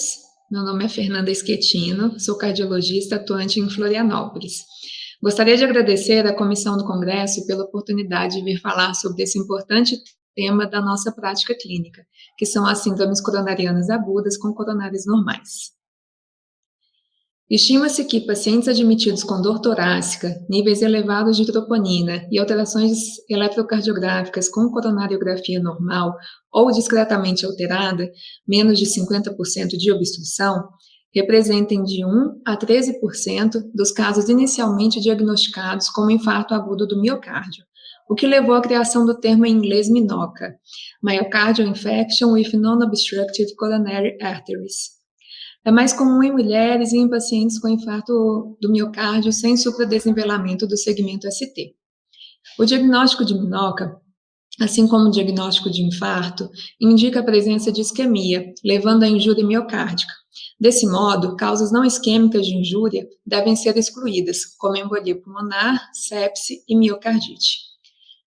todos. Meu nome é Fernanda Schettino, sou cardiologista atuante em Florianópolis. Gostaria de agradecer à Comissão do Congresso pela oportunidade de vir falar sobre esse importante tema da nossa prática clínica, que são as síndromes coronarianas agudas com coronárias normais. Estima-se que pacientes admitidos com dor torácica, níveis elevados de troponina e alterações eletrocardiográficas com coronariografia normal ou discretamente alterada, menos de 50% de obstrução, representem de 1 a 13% dos casos inicialmente diagnosticados como infarto agudo do miocárdio, o que levou à criação do termo em inglês MINOCA, Myocardial Infarction with Non-Obstructed Coronary Arteries. É mais comum em mulheres e em pacientes com infarto do miocárdio sem supradesnivelamento do segmento ST. O diagnóstico de MINOCA, assim como o diagnóstico de infarto, indica a presença de isquemia, levando à injúria miocárdica. Desse modo, causas não isquêmicas de injúria devem ser excluídas, como embolia pulmonar, sepse e miocardite.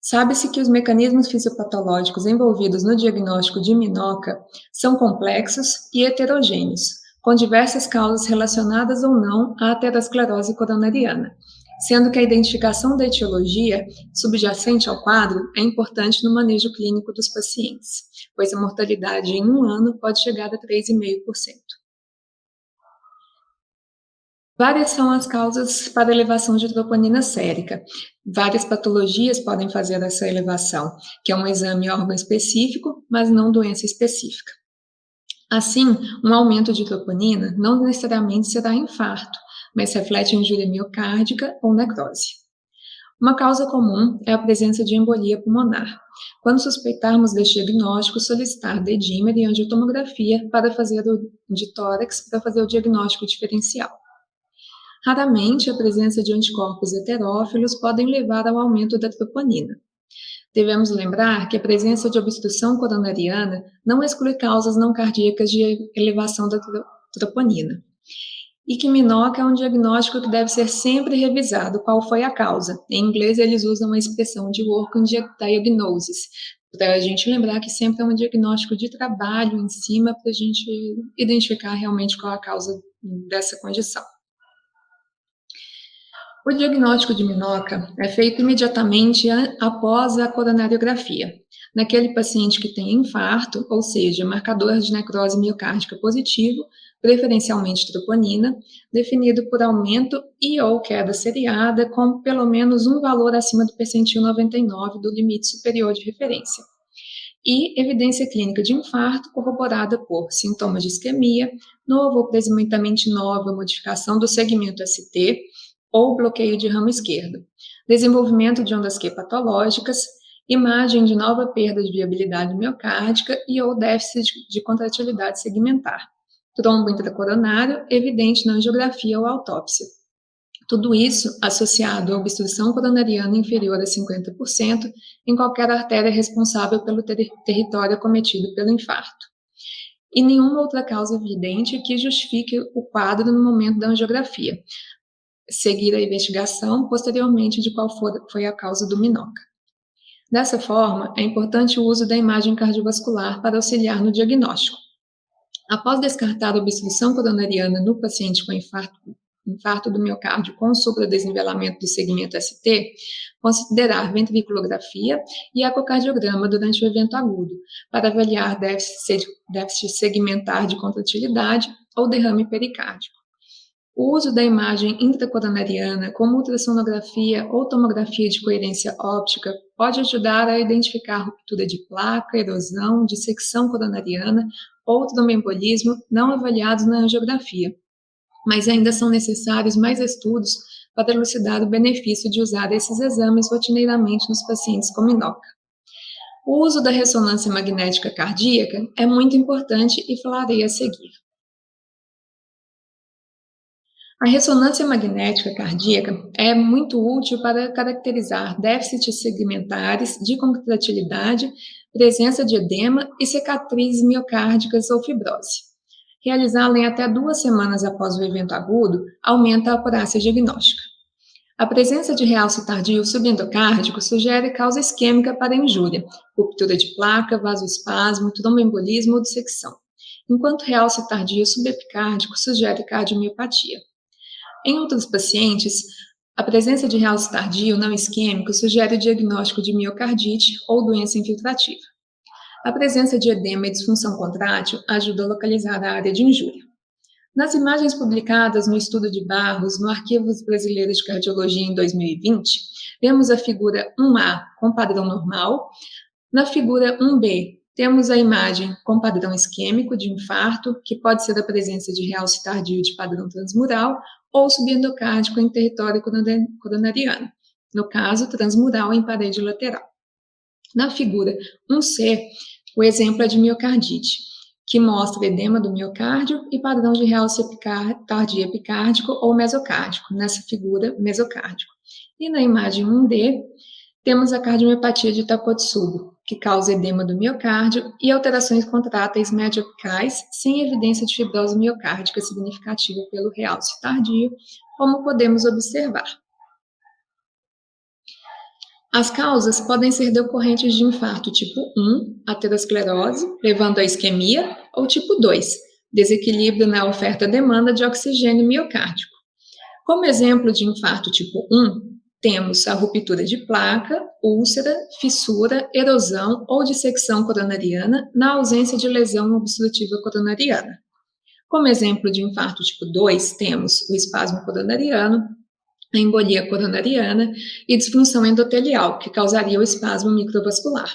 Sabe-se que os mecanismos fisiopatológicos envolvidos no diagnóstico de MINOCA são complexos e heterogêneos, com diversas causas relacionadas ou não à aterosclerose coronariana, sendo que a identificação da etiologia subjacente ao quadro é importante no manejo clínico dos pacientes, pois a mortalidade em um ano pode chegar a 3,5%. Várias são as causas para elevação de troponina sérica. Várias patologias podem fazer essa elevação, que é um exame órgão específico, mas não doença específica. Assim, um aumento de troponina não necessariamente será infarto, mas reflete injúria miocárdica ou necrose. Uma causa comum é a presença de embolia pulmonar. Quando suspeitarmos deste diagnóstico, solicitar dedímero e angiotomografia de tórax para fazer o diagnóstico diferencial. Raramente, a presença de anticorpos heterófilos podem levar ao aumento da troponina. Devemos lembrar que a presença de obstrução coronariana não exclui causas não cardíacas de elevação da troponina. E que MINOCA é um diagnóstico que deve ser sempre revisado qual foi a causa. Em inglês, eles usam a expressão de working diagnosis, para a gente lembrar que sempre é um diagnóstico de trabalho em cima para a gente identificar realmente qual a causa dessa condição. O diagnóstico de MINOCA é feito imediatamente após a coronariografia, naquele paciente que tem infarto, ou seja, marcador de necrose miocárdica positivo, preferencialmente troponina, definido por aumento e ou queda seriada com pelo menos um valor acima do percentil 99 do limite superior de referência. E evidência clínica de infarto corroborada por sintomas de isquemia, novo ou presumitamente nova modificação do segmento ST, ou bloqueio de ramo esquerdo, desenvolvimento de ondas Q patológicas, imagem de nova perda de viabilidade miocárdica e ou déficit de contratilidade segmentar, trombo intracoronário evidente na angiografia ou autópsia. Tudo isso associado a obstrução coronariana inferior a 50% em qualquer artéria responsável pelo território acometido pelo infarto. E nenhuma outra causa evidente que justifique o quadro no momento da angiografia, seguir a investigação posteriormente de qual foi a causa do MINOCA. Dessa forma, é importante o uso da imagem cardiovascular para auxiliar no diagnóstico. Após descartar a obstrução coronariana no paciente com infarto do miocárdio com supradesnivelamento do segmento ST, considerar ventriculografia e ecocardiograma durante o evento agudo, para avaliar déficit segmentar de contratilidade ou derrame pericárdico. O uso da imagem intracoronariana, como ultrassonografia ou tomografia de coerência óptica, pode ajudar a identificar ruptura de placa, erosão, dissecção coronariana ou tromboembolismo não avaliados na angiografia, mas ainda são necessários mais estudos para elucidar o benefício de usar esses exames rotineiramente nos pacientes com MINOCA. O uso da ressonância magnética cardíaca é muito importante e falarei a seguir. A ressonância magnética cardíaca é muito útil para caracterizar déficits segmentares de contratilidade, presença de edema e cicatrizes miocárdicas ou fibrose. Realizá-la em até 2 semanas após o evento agudo aumenta a acurácia diagnóstica. A presença de realce tardio subendocárdico sugere causa isquêmica para injúria, ruptura de placa, vasoespasmo, tromboembolismo ou dissecção. enquanto realce tardio subepicárdico sugere cardiomiopatia. Em outros pacientes, a presença de realce tardio não isquêmico sugere o diagnóstico de miocardite ou doença infiltrativa. A presença de edema e disfunção contrátil ajuda a localizar a área de injúria. Nas imagens publicadas no estudo de Barros, no Arquivos Brasileiros de Cardiologia em 2020, vemos a figura 1A com padrão normal. Na figura 1B, temos a imagem com padrão isquêmico de infarto, que pode ser a presença de realce tardio de padrão transmural ou subendocárdico em território coronariano, no caso, transmural em parede lateral. Na figura 1C, o exemplo é de miocardite, que mostra edema do miocárdio e padrão de realce tardio epicárdico ou mesocárdico, nessa figura mesocárdico. E na imagem 1D, temos a cardiomiopatia de Takotsubo, que causa edema do miocárdio e alterações contráteis médio-apicais, sem evidência de fibrose miocárdica significativa pelo realce tardio, como podemos observar. As causas podem ser decorrentes de infarto tipo 1, aterosclerose, levando à isquemia, ou tipo 2, desequilíbrio na oferta-demanda de oxigênio miocárdico. Como exemplo de infarto tipo 1, temos a ruptura de placa, úlcera, fissura, erosão ou dissecção coronariana na ausência de lesão obstrutiva coronariana. Como exemplo de infarto tipo 2, temos o espasmo coronariano, a embolia coronariana e disfunção endotelial, que causaria o espasmo microvascular.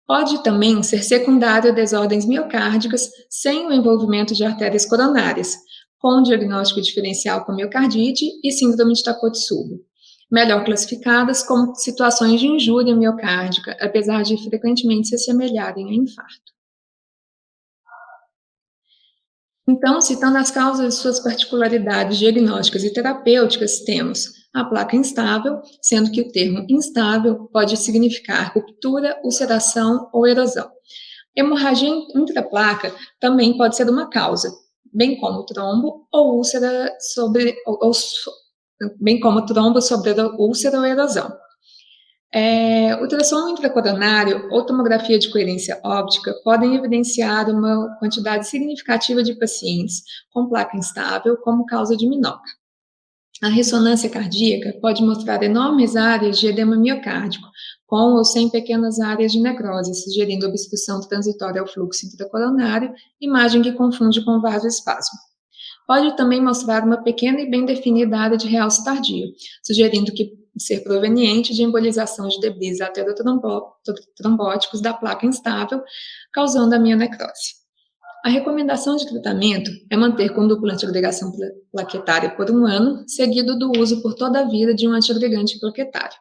Pode também ser secundário a desordens miocárdicas sem o envolvimento de artérias coronárias, com diagnóstico diferencial com miocardite e síndrome de Takotsubo, melhor classificadas como situações de injúria miocárdica, apesar de frequentemente se assemelharem a infarto. Então, citando as causas e suas particularidades diagnósticas e terapêuticas, temos a placa instável, sendo que o termo instável pode significar ruptura, ulceração ou erosão. Hemorragia intraplaca também pode ser uma causa, bem como trombo ou úlcera sobre úlcera ou erosão. Ultrassom intracoronário ou tomografia de coerência óptica podem evidenciar uma quantidade significativa de pacientes com placa instável como causa de minoca. A ressonância cardíaca pode mostrar enormes áreas de edema miocárdico, com ou sem pequenas áreas de necrose, sugerindo obstrução transitória ao fluxo intracoronário, imagem que confunde com vasoespasmo. Pode também mostrar uma pequena e bem definida área de realce tardio, sugerindo que ser proveniente de embolização de debris aterotrombóticos da placa instável, causando a mionecrose. A recomendação de tratamento é manter com dupla antiagregação plaquetária por 1 ano, seguido do uso por toda a vida de um antiagregante plaquetário.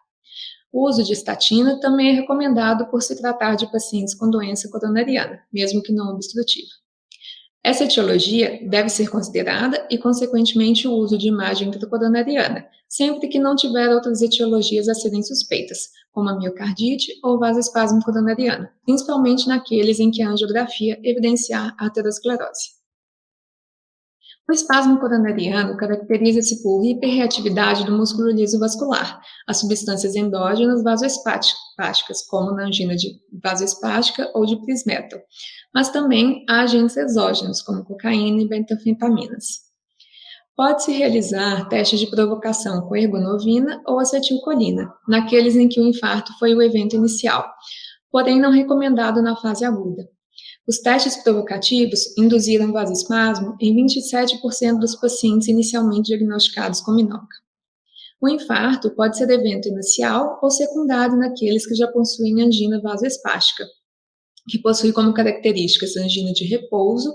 O uso de estatina também é recomendado por se tratar de pacientes com doença coronariana, mesmo que não obstrutiva. Essa etiologia deve ser considerada e, consequentemente, o uso de imagem intracoronariana, sempre que não tiver outras etiologias a serem suspeitas, como a miocardite ou vasoespasmo coronariano, principalmente naqueles em que a angiografia evidenciar aterosclerose. O espasmo coronariano caracteriza-se por hiperreatividade do músculo liso vascular a substâncias endógenas vasoespásticas, como na angina de vasoespástica ou de Prinzmetal, mas também a agentes exógenos, como cocaína e bentanfetaminas. Pode-se realizar testes de provocação com ergonovina ou acetilcolina, naqueles em que o infarto foi o evento inicial, porém não recomendado na fase aguda. Os testes provocativos induziram vasoespasmo em 27% dos pacientes inicialmente diagnosticados com minoca. O infarto pode ser evento inicial ou secundário naqueles que já possuem angina vasoespástica, que possui como características angina de repouso,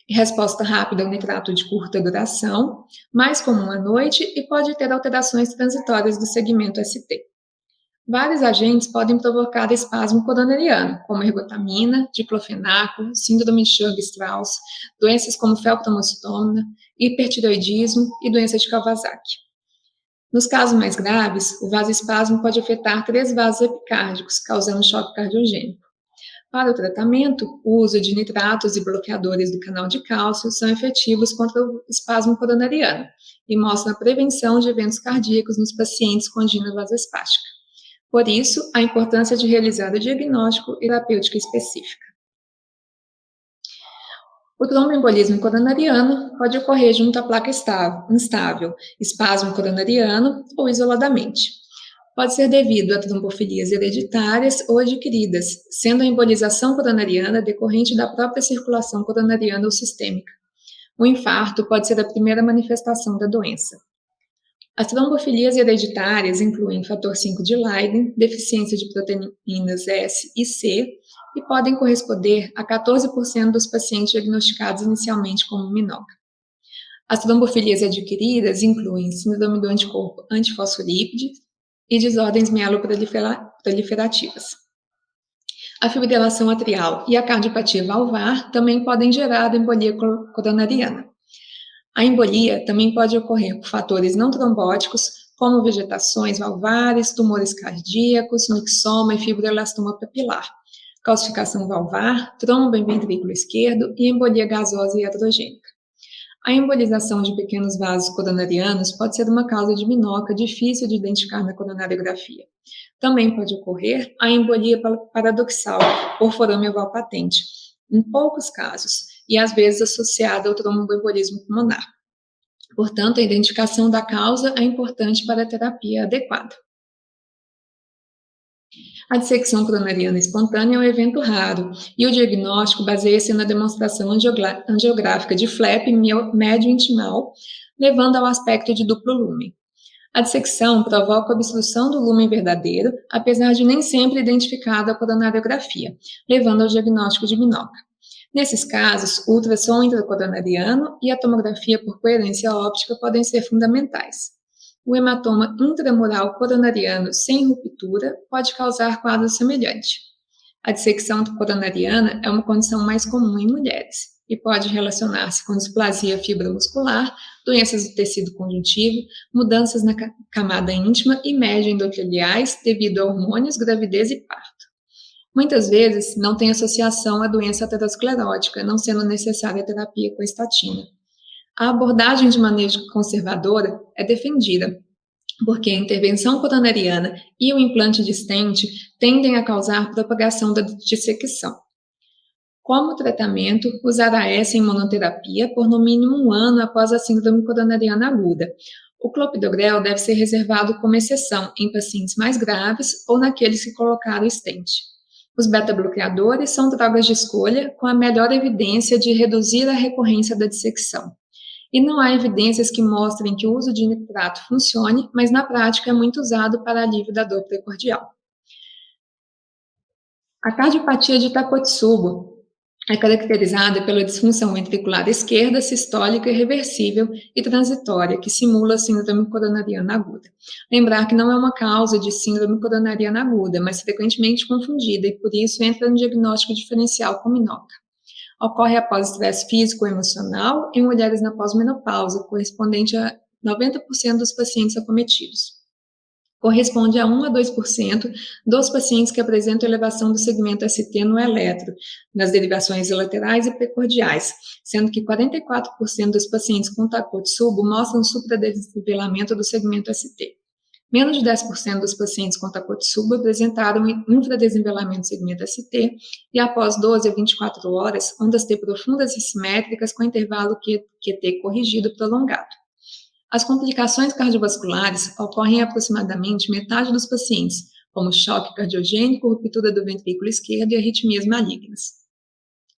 resposta rápida ao nitrato de curta duração, mais comum à noite e pode ter alterações transitórias do segmento ST. Vários agentes podem provocar espasmo coronariano, como ergotamina, diclofenaco, síndrome de Churg-Strauss, doenças como felcromocitona, hipertireoidismo e doença de Kawasaki. Nos casos mais graves, o vasoespasmo pode afetar 3 vasos epicárdicos, causando choque cardiogênico. Para o tratamento, o uso de nitratos e bloqueadores do canal de cálcio são efetivos contra o espasmo coronariano e mostram a prevenção de eventos cardíacos nos pacientes com angina vasoespástica. Por isso, a importância de realizar o diagnóstico e terapêutica específica. O tromboembolismo coronariano pode ocorrer junto à placa instável, espasmo coronariano ou isoladamente. Pode ser devido a trombofilias hereditárias ou adquiridas, sendo a embolização coronariana decorrente da própria circulação coronariana ou sistêmica. O infarto pode ser a primeira manifestação da doença. As trombofilias hereditárias incluem fator 5 de Leiden, deficiência de proteínas S e C, e podem corresponder a 14% dos pacientes diagnosticados inicialmente como minoca. As trombofilias adquiridas incluem síndrome do anticorpo antifosfolípide e desordens mieloproliferativas. A fibrilação atrial e a cardiopatia valvar também podem gerar a embolia coronariana. A embolia também pode ocorrer por fatores não trombóticos, como vegetações valvares, tumores cardíacos, mixoma e fibroelastoma papilar, calcificação valvar, trombo em ventrículo esquerdo e embolia gasosa e heterogênica. A embolização de pequenos vasos coronarianos pode ser uma causa de minoca difícil de identificar na coronariografia. Também pode ocorrer a embolia paradoxal por forame oval patente, em poucos casos, e às vezes associada ao tromboembolismo pulmonar. Portanto, a identificação da causa é importante para a terapia adequada. A dissecção coronariana espontânea é um evento raro e o diagnóstico baseia-se na demonstração angiográfica de flap médio intimal, levando ao aspecto de duplo lumen. A dissecção provoca a obstrução do lumen verdadeiro, apesar de nem sempre identificada a coronariografia, levando ao diagnóstico de minoca. Nesses casos, o ultrassom intracoronariano e a tomografia por coerência óptica podem ser fundamentais. O hematoma intramural coronariano sem ruptura pode causar quadro semelhante. A dissecção coronariana é uma condição mais comum em mulheres e pode relacionar-se com displasia fibromuscular, doenças do tecido conjuntivo, mudanças na camada íntima e média endoteliais devido a hormônios, gravidez e parto. Muitas vezes não tem associação à doença aterosclerótica, não sendo necessária a terapia com estatina. A abordagem de manejo conservadora é defendida, porque a intervenção coronariana e o implante de stent tendem a causar propagação da dissecção. Como tratamento, usar AS em monoterapia por no mínimo 1 ano após a síndrome coronariana aguda. O clopidogrel deve ser reservado como exceção em pacientes mais graves ou naqueles que colocaram stent. Os beta-bloqueadores são drogas de escolha com a melhor evidência de reduzir a recorrência da dissecção. E não há evidências que mostrem que o uso de nitrato funcione, mas na prática é muito usado para alívio da dor precordial. A cardiopatia de Takotsubo é caracterizada pela disfunção ventricular esquerda, sistólica, irreversível e transitória, que simula a síndrome coronariana aguda. Lembrar que não é uma causa de síndrome coronariana aguda, mas frequentemente confundida e por isso entra no diagnóstico diferencial com minoca. Ocorre após estresse físico ou emocional em mulheres na pós-menopausa, correspondente a 90% dos pacientes acometidos. Corresponde a 1 a 2% dos pacientes que apresentam elevação do segmento ST no eletro, nas derivações laterais e precordiais, sendo que 44% dos pacientes com Takotsubo mostram supradesnivelamento do segmento ST. Menos de 10% dos pacientes com Takotsubo apresentaram infradesnivelamento do segmento ST e após 12 a 24 horas, ondas T profundas e simétricas com intervalo QT corrigido prolongado. As complicações cardiovasculares ocorrem em aproximadamente metade dos pacientes, como choque cardiogênico, ruptura do ventrículo esquerdo e arritmias malignas.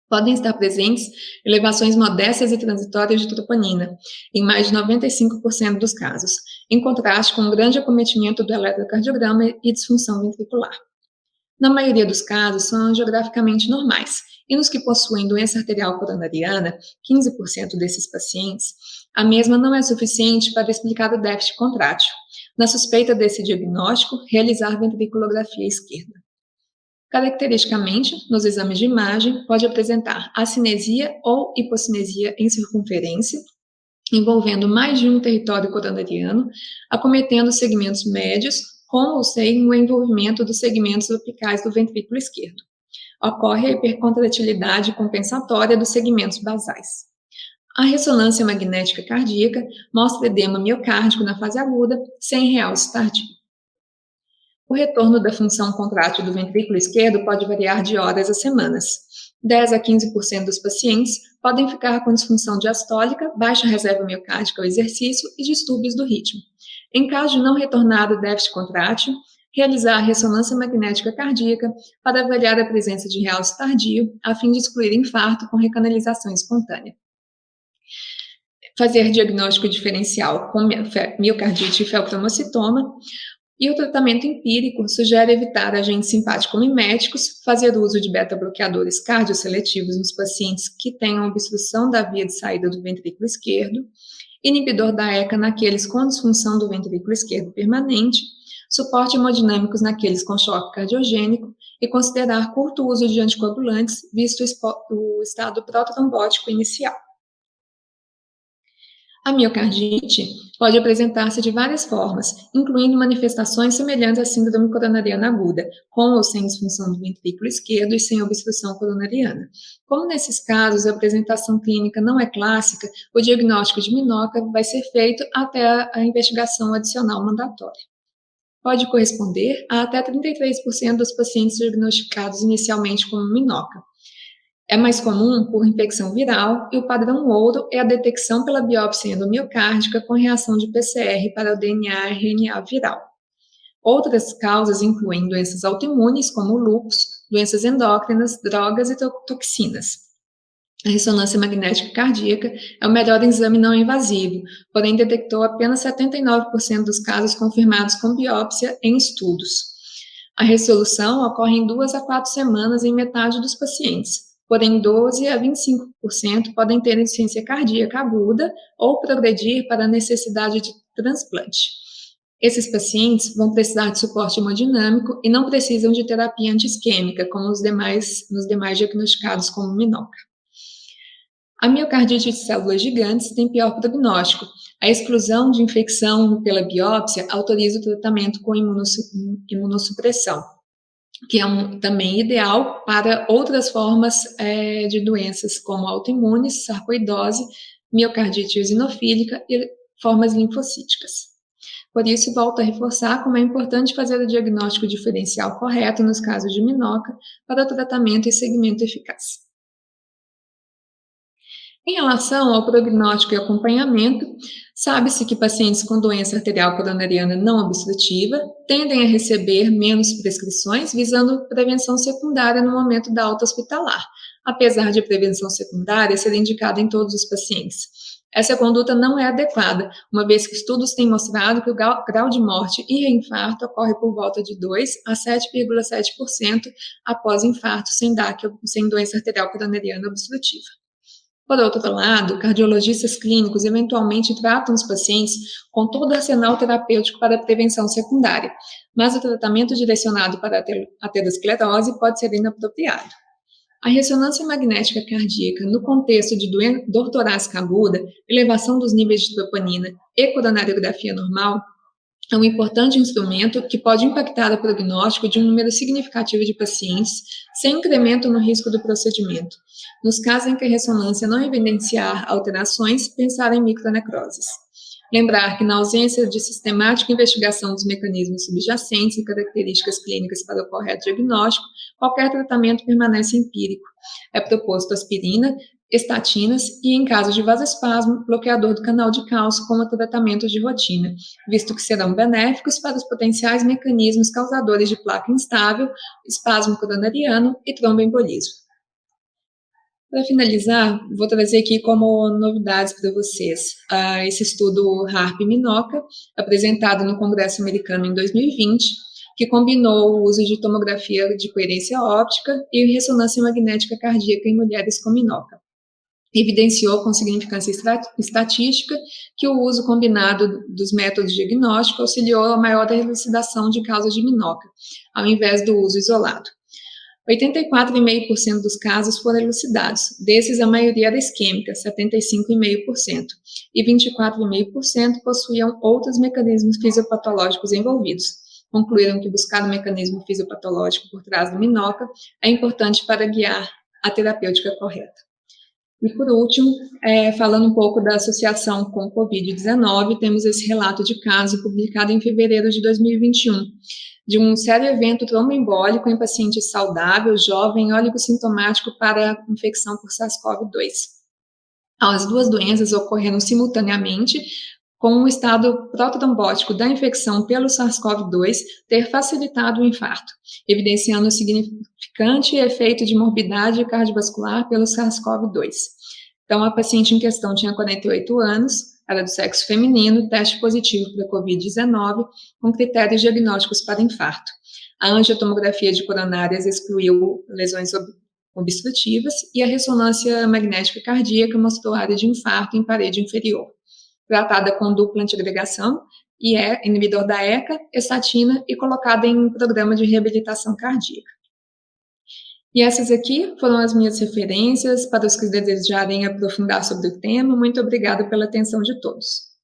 Podem estar presentes elevações modestas e transitórias de troponina, em mais de 95% dos casos, em contraste com um grande acometimento do eletrocardiograma e disfunção ventricular. Na maioria dos casos, são angiograficamente normais, e nos que possuem doença arterial coronariana, 15% desses pacientes, a mesma não é suficiente para explicar o déficit contrátil. Na suspeita desse diagnóstico, realizar ventriculografia esquerda. Caracteristicamente, nos exames de imagem, pode apresentar acinesia ou hipocinesia em circunferência, envolvendo mais de um território coronariano, acometendo segmentos médios, com ou sem o envolvimento dos segmentos apicais do ventrículo esquerdo. Ocorre a hipercontratilidade compensatória dos segmentos basais. A ressonância magnética cardíaca mostra edema miocárdico na fase aguda, sem realce tardio. O retorno da função contrátil do ventrículo esquerdo pode variar de horas a semanas. 10 a 15% dos pacientes podem ficar com disfunção diastólica, baixa reserva miocárdica ao exercício e distúrbios do ritmo. Em caso de não retornar do déficit contrátil, realizar a ressonância magnética cardíaca para avaliar a presença de realce tardio, a fim de excluir infarto com recanalização espontânea. Fazer diagnóstico diferencial com miocardite e felcromocitoma. E o tratamento empírico sugere evitar agentes simpático-miméticos, fazer uso de beta-bloqueadores cardioseletivos nos pacientes que tenham obstrução da via de saída do ventrículo esquerdo, inibidor da ECA naqueles com disfunção do ventrículo esquerdo permanente, suporte hemodinâmicos naqueles com choque cardiogênico e considerar curto uso de anticoagulantes, visto o estado protrombótico inicial. A miocardite pode apresentar-se de várias formas, incluindo manifestações semelhantes à síndrome coronariana aguda, com ou sem disfunção do ventrículo esquerdo e sem obstrução coronariana. Como nesses casos a apresentação clínica não é clássica, o diagnóstico de minoca vai ser feito até a investigação adicional mandatória. Pode corresponder a até 33% dos pacientes diagnosticados inicialmente como minoca. É mais comum por infecção viral e o padrão ouro é a detecção pela biópsia endomiocárdica com reação de PCR para o DNA e RNA viral. Outras causas incluem doenças autoimunes, como lúpus, doenças endócrinas, drogas e toxinas. A ressonância magnética cardíaca é o melhor exame não invasivo, porém detectou apenas 79% dos casos confirmados com biópsia em estudos. A resolução ocorre em 2 a 4 semanas em metade dos pacientes. Porém, 12 a 25% podem ter insuficiência cardíaca aguda ou progredir para a necessidade de transplante. Esses pacientes vão precisar de suporte hemodinâmico e não precisam de terapia anti-isquêmica, como nos demais diagnosticados como minoca. A miocardite de células gigantes tem pior prognóstico. A exclusão de infecção pela biópsia autoriza o tratamento com imunossupressão, que é também ideal para outras formas de doenças, como autoimunes, sarcoidose, miocardite eosinofílica e formas linfocíticas. Por isso, volto a reforçar como é importante fazer o diagnóstico diferencial correto nos casos de minoca para o tratamento e seguimento eficaz. Em relação ao prognóstico e acompanhamento, sabe-se que pacientes com doença arterial coronariana não obstrutiva tendem a receber menos prescrições, visando prevenção secundária no momento da alta hospitalar, apesar de a prevenção secundária ser indicada em todos os pacientes. Essa conduta não é adequada, uma vez que estudos têm mostrado que o grau de morte e reinfarto ocorre por volta de 2 a 7,7% após infarto sem DAC, sem doença arterial coronariana obstrutiva. Por outro lado, cardiologistas clínicos eventualmente tratam os pacientes com todo o arsenal terapêutico para a prevenção secundária, mas o tratamento direcionado para a aterosclerose pode ser inapropriado. A ressonância magnética cardíaca no contexto de dor torácica aguda, elevação dos níveis de troponina e coronariografia normal é um importante instrumento que pode impactar o prognóstico de um número significativo de pacientes sem incremento no risco do procedimento. Nos casos em que a ressonância não evidenciar alterações, pensar em micronecroses. Lembrar que, na ausência de sistemática investigação dos mecanismos subjacentes e características clínicas para o correto diagnóstico, qualquer tratamento permanece empírico. É proposto aspirina, estatinas e, em caso de vasoespasmo, bloqueador do canal de cálcio como tratamento de rotina, visto que serão benéficos para os potenciais mecanismos causadores de placa instável, espasmo coronariano e tromboembolismo. Para finalizar, vou trazer aqui como novidades para vocês esse estudo HARP-MINOCA, apresentado no Congresso Americano em 2020, que combinou o uso de tomografia de coerência óptica e ressonância magnética cardíaca em mulheres com minoca. Evidenciou com significância estatística que o uso combinado dos métodos diagnósticos auxiliou a maior elucidação de causas de minoca, ao invés do uso isolado. 84,5% dos casos foram elucidados, desses a maioria era isquêmica, 75,5%, e 24,5% possuíam outros mecanismos fisiopatológicos envolvidos. Concluíram que buscar o mecanismo fisiopatológico por trás da minoca é importante para guiar a terapêutica correta. E por último, falando um pouco da associação com o Covid-19, temos esse relato de caso publicado em fevereiro de 2021, de um sério evento tromboembólico em paciente saudável, jovem, oligossintomático para infecção por SARS-CoV-2. As duas doenças ocorreram simultaneamente, com um estado prototrombótico da infecção pelo SARS-CoV-2 ter facilitado o infarto, evidenciando o significante efeito de morbidade cardiovascular pelo SARS-CoV-2. Então, a paciente em questão tinha 48 anos, era do sexo feminino, teste positivo para Covid-19, com critérios diagnósticos para infarto. A angiotomografia de coronárias excluiu lesões obstrutivas e a ressonância magnética cardíaca mostrou área de infarto em parede inferior. Tratada com dupla antiagregação, inibidor da ECA, estatina e colocada em programa de reabilitação cardíaca. E essas aqui foram as minhas referências para os que desejarem aprofundar sobre o tema. Muito obrigada pela atenção de todos.